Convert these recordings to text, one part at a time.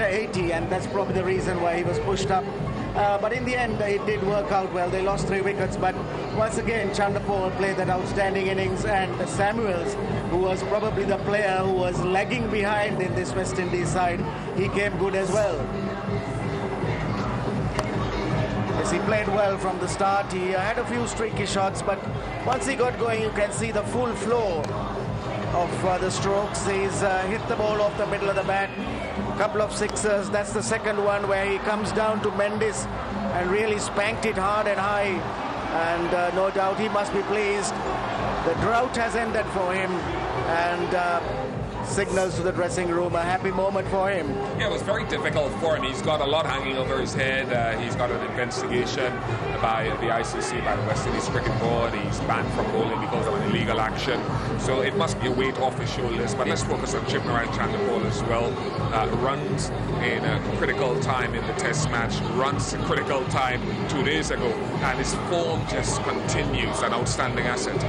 80, and that's probably the reason why he was pushed up. But in the end, it did work out well. They lost 3 wickets, but once again, Chanderpaul played that outstanding innings, and Samuels, who was probably the player who was lagging behind in this West Indies side, he came good as well. Yes, he played well from the start. He had a few streaky shots, but once he got going, you can see the full flow of the strokes. He's hit the ball off the middle of the bat. Couple of sixers. That's the second one where he comes down to Mendes and really spanked it hard and high, and no doubt he must be pleased. The drought has ended for him, and signals to the dressing room a happy moment for him. Yeah, it was very difficult for him. He's got a lot hanging over his head. He's got an investigation by the ICC, by the West Indies Cricket Board. He's banned from bowling because of an illegal action. So it must be a weight off his shoulders. But let's focus on Chipnarayan Chanderpaul as well. Runs in a critical time in the Test match. Runs in critical time 2 days ago. And his form just continues. An outstanding asset.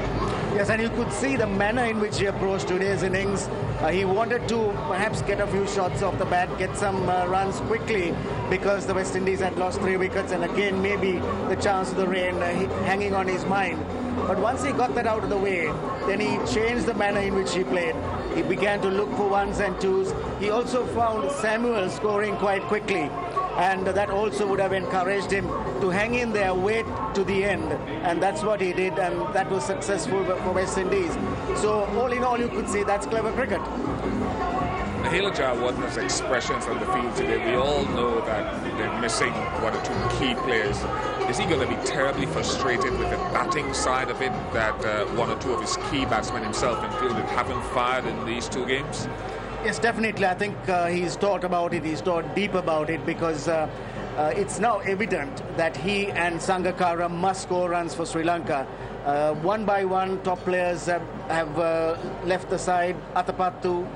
Yes, and you could see the manner in which he approached today's innings. He wanted to perhaps get a few shots off the bat, get some runs quickly, because the West Indies had lost 3 wickets, and again maybe the chance of the rain hanging on his mind. But once he got that out of the way, then he changed the manner in which he played. He began to look for ones and twos. He also found Samuel scoring quite quickly, and that also would have encouraged him to hang in there, wait to the end, and that's what he did, and that was successful for West Indies. So all in all, you could say that's clever cricket. Mahela Jayawardene's expressions on the field today, we all know that they're missing 1 or 2 key players. Is he going to be terribly frustrated with the batting side of it, that 1 or 2 of his key batsmen, himself included, haven't fired in these 2 games? Yes, definitely. I think he's thought about it. He's thought deep about it, because it's now evident that he and Sangakkara must score runs for Sri Lanka. One by one, top players have left the side. Athapattu,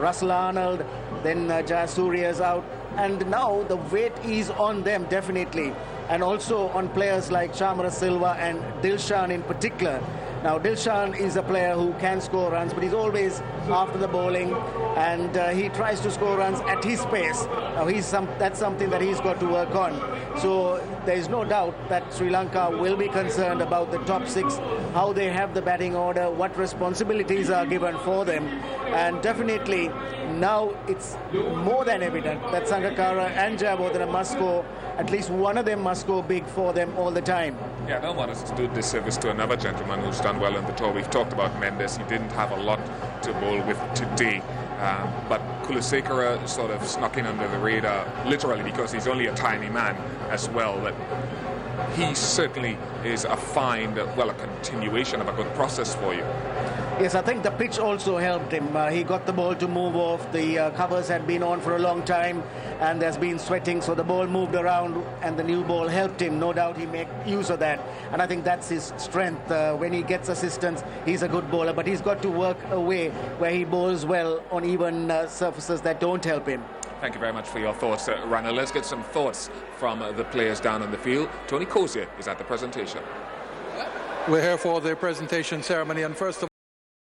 Russell Arnold, then Jayasuriya's out. And now the weight is on them, definitely. And also on players like Shamara Silva and Dilshan in particular. Now, Dilshan is a player who can score runs, but he's always after the bowling, and he tries to score runs at his pace. Now, that's something that he's got to work on. So there is no doubt that Sri Lanka will be concerned about the top 6, how they have the batting order, what responsibilities are given for them. And definitely now it's more than evident that Sangakkara and Jayawardene must score. At least one of them must go big for them all the time. Yeah, I don't want us to do disservice to another gentleman who's done well on the tour. We've talked about Mendes. He didn't have a lot to bowl with today. But Kulasekara sort of snuck in under the radar, literally, because he's only a tiny man as well. But he certainly is a continuation of a good process for you. Yes, I think the pitch also helped him. He got the ball to move off. The covers had been on for a long time, and there's been sweating, so the ball moved around, and the new ball helped him. No doubt he made use of that, and I think that's his strength. When he gets assistance, he's a good bowler, but he's got to work a way where he bowls well on even surfaces that don't help him. Thank you very much for your thoughts, Rana. Let's get some thoughts from the players down on the field. Tony Cozier is at the presentation. We're here for the presentation ceremony, and first of